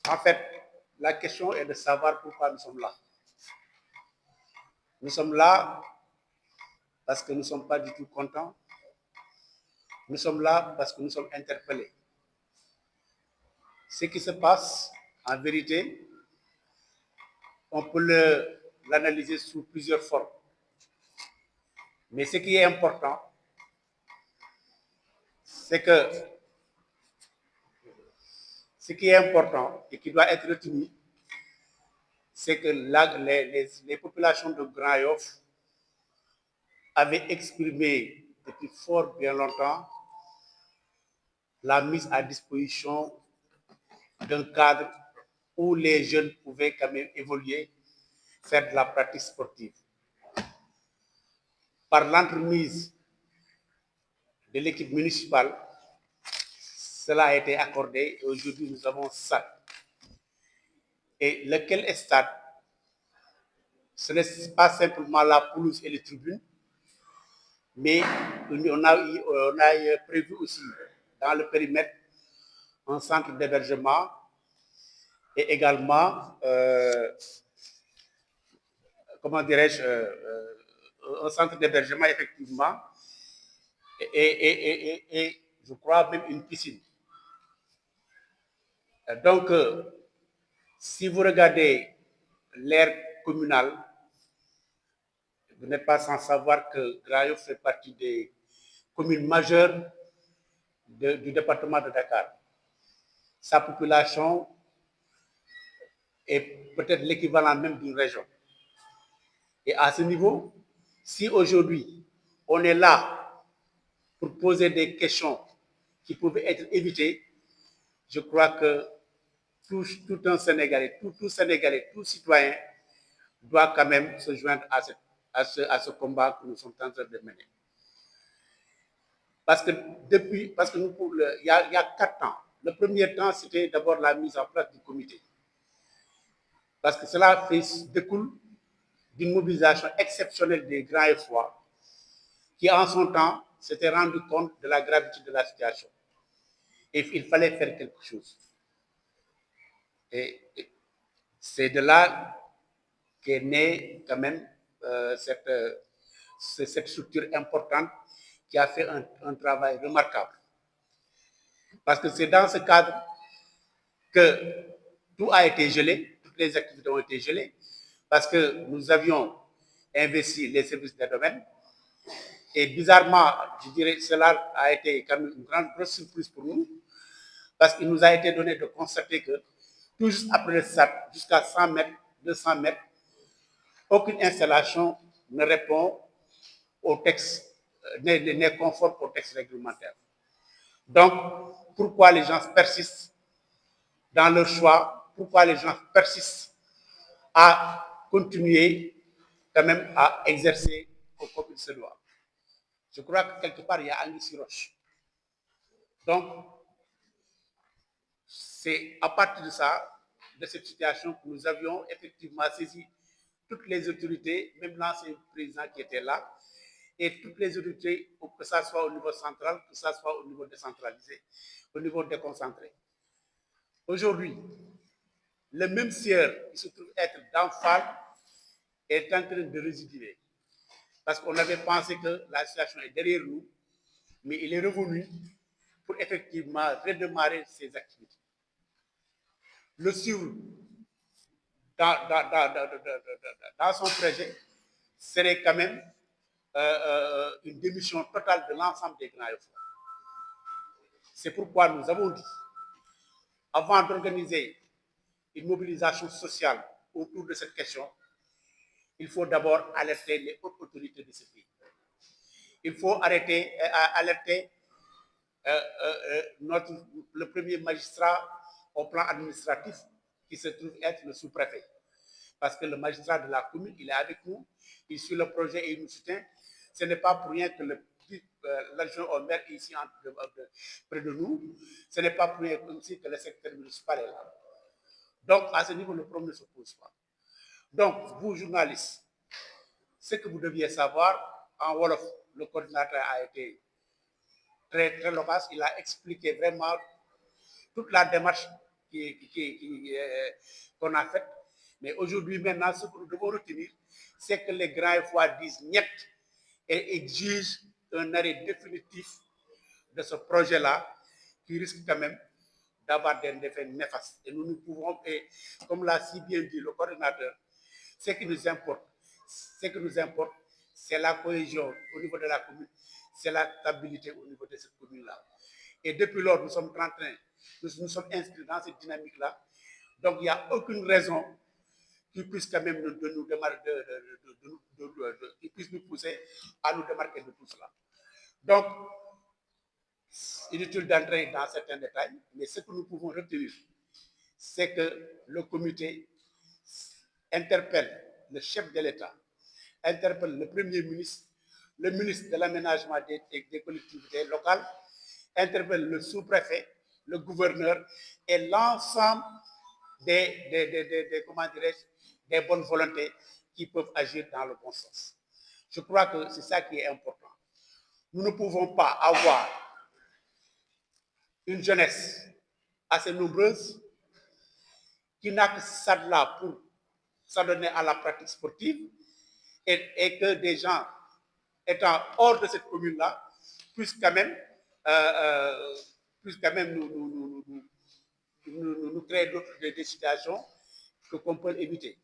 En fait, la question est de savoir pourquoi nous sommes là. Nous sommes là parce que nous ne sommes pas du tout contents. Nous sommes là parce que nous sommes interpellés. Ce qui se passe, en vérité, on peut l'analyser sous plusieurs formes. Mais ce qui est important, c'est que ce qui est important et qui doit être retenu, c'est que les populations de Grand Yoff avaient exprimé depuis fort bien longtemps la mise à disposition d'un cadre où les jeunes pouvaient quand même évoluer, faire de la pratique sportive. Par l'entremise de l'équipe municipale, cela a été accordé et aujourd'hui nous avons ça. Et lequel est stade? Ce n'est pas simplement la pelouse et les tribunes, mais on a prévu aussi dans le périmètre un centre d'hébergement et également, comment dirais-je, un centre d'hébergement effectivement et je crois même une piscine. Donc, si vous regardez l'ère communale, vous n'êtes pas sans savoir que Grand Yoff fait partie des communes majeures du département de Dakar. Sa population est peut-être l'équivalent même d'une région. Et à ce niveau, si aujourd'hui on est là pour poser des questions qui pouvaient être évitées, je crois que tout un Sénégalais, tout Sénégalais, tout citoyen doit quand même se joindre à ce combat que nous sommes en train de mener. Parce que il y a 4 ans, le premier temps, c'était d'abord la mise en place du comité. Parce que cela découle d'une mobilisation exceptionnelle des grands efforts qui, en son temps, s'étaient rendu compte de la gravité de la situation. Et il fallait faire quelque chose. Et c'est de là qu'est née quand même cette structure importante qui a fait un travail remarquable. Parce que c'est dans ce cadre que tout a été gelé, toutes les activités ont été gelées, parce que nous avions investi les services des domaines. Et bizarrement, je dirais, cela a été quand même une grosse surprise pour nous, parce qu'il nous a été donné de constater que tout juste après le stade, jusqu'à 100 mètres, 200 mètres, aucune installation ne répond au texte, n'est conforme au texte réglementaire. Donc, pourquoi les gens persistent dans leur choix, pourquoi les gens persistent à continuer quand même à exercer comme il se doit. Je crois que quelque part, il y a Anguille Roche. Donc, c'est à partir de ça, de cette situation, que nous avions effectivement saisi toutes les autorités, même l'ancien président qui était là, et toutes les autorités, que ce soit au niveau central, que ce soit au niveau décentralisé, au niveau déconcentré. Aujourd'hui, le même sieur qui se trouve être d'Anfal est en train de résiduer. Parce qu'on avait pensé que la situation est derrière nous, mais il est revenu pour effectivement redémarrer ses activités. Le suivre dans son projet serait quand même une démission totale de l'ensemble des grands efforts. C'est pourquoi nous avons dit, avant d'organiser une mobilisation sociale autour de cette question, il faut d'abord alerter les hautes autorités de ce pays. Il faut alerter le premier magistrat au plan administratif qui se trouve être le sous-préfet. Parce que le magistrat de la commune, il est avec nous, il suit le projet et il nous soutient. Ce n'est pas pour rien que l'adjoint au maire est ici près de nous. Ce n'est pas pour rien aussi que le secrétaire municipal est là. Donc, à ce niveau, le problème ne se pose pas. Donc, vous, journalistes, ce que vous deviez savoir, en Wolof, le coordinateur a été très, très loquace. Il a expliqué vraiment toute la démarche qu'on a faite. Mais aujourd'hui, maintenant, ce que nous devons retenir, c'est que les grands fois disent niet et exigent un arrêt définitif de ce projet-là qui risque quand même d'avoir des effets néfastes. Et nous pouvons, et comme l'a si bien dit le coordinateur, ce qui nous importe, c'est la cohésion au niveau de la commune, c'est la stabilité au niveau de cette commune-là. Et depuis lors, nous sommes en train, nous sommes inscrits dans cette dynamique-là. Donc, il n'y a aucune raison qui puisse quand même qui puisse nous pousser à nous démarquer de tout cela. Donc, inutile d'entrer dans certains détails, mais ce que nous pouvons retenir, c'est que le comité interpelle le chef de l'État, interpelle le Premier ministre, le ministre de l'Aménagement des collectivités locales, interpelle le sous-préfet, le gouverneur et l'ensemble des bonnes volontés qui peuvent agir dans le bon sens. Je crois que c'est ça qui est important. Nous ne pouvons pas avoir une jeunesse assez nombreuse qui n'a que ça de là pour s'adonner à la pratique sportive et que des gens étant hors de cette commune-là puissent quand même, nous créer des situations qu'on peut éviter.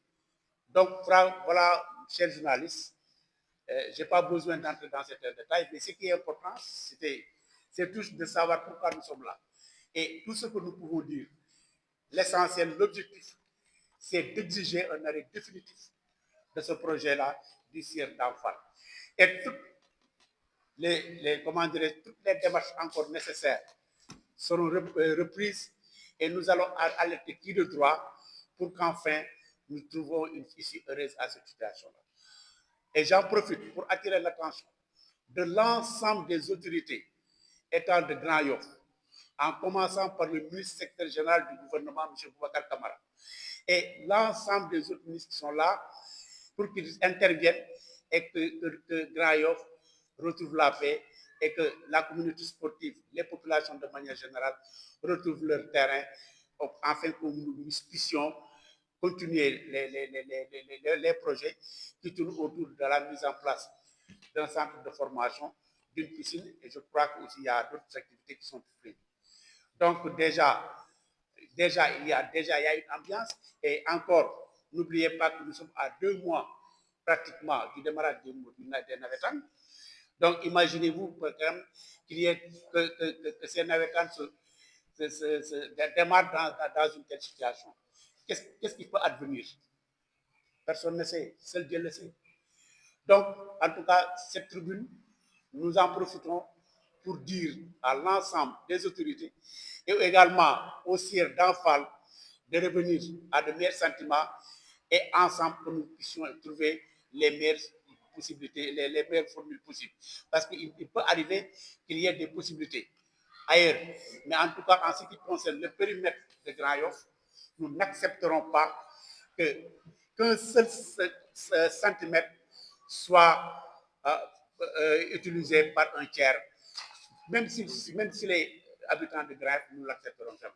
Donc voilà, chers journalistes, je n'ai pas besoin d'entrer dans certains détails, mais ce qui est important, c'est tous de savoir pourquoi nous sommes là. Et tout ce que nous pouvons dire, l'essentiel, l'objectif, c'est d'exiger un arrêt définitif de ce projet-là du CIR d'Anfal. Et toutes les démarches encore nécessaires seront reprises et nous allons alerter qui de droit pour qu'enfin nous trouvons une issue heureuse à cette situation-là. Et j'en profite pour attirer l'attention de l'ensemble des autorités étant de Grand Yoff, en commençant par le ministre secrétaire général du gouvernement, M. Boubacar Kamara, et l'ensemble des autres ministres qui sont là pour qu'ils interviennent et que Grand Yoff retrouve la paix et que la communauté sportive, les populations de manière générale, retrouvent leur terrain, afin que nous puissions continuer les projets qui tournent autour de la mise en place d'un centre de formation, d'une piscine, et je crois qu'il y a d'autres activités qui sont prévues. Donc déjà, il y a une ambiance, et encore, n'oubliez pas que nous sommes à 2 mois pratiquement du démarrage des navetans. Donc imaginez-vous qu'il y ait que ces navetans démarrent dans une telle situation. Qu'est-ce qui peut advenir? Personne ne sait, seul Dieu le sait. Donc, en tout cas, cette tribune, nous en profitons pour dire à l'ensemble des autorités et également au CIR d'Anfal de revenir à de meilleurs sentiments et ensemble que nous puissions trouver les meilleures possibilités, les meilleures formules possibles. Parce qu'il peut arriver qu'il y ait des possibilités ailleurs. Mais en tout cas, en ce qui concerne le périmètre de Grand Yoff, nous n'accepterons pas qu'un seul centimètre soit utilisé par un tiers, même si les habitants de Grand Yoff, nous ne l'accepterons jamais.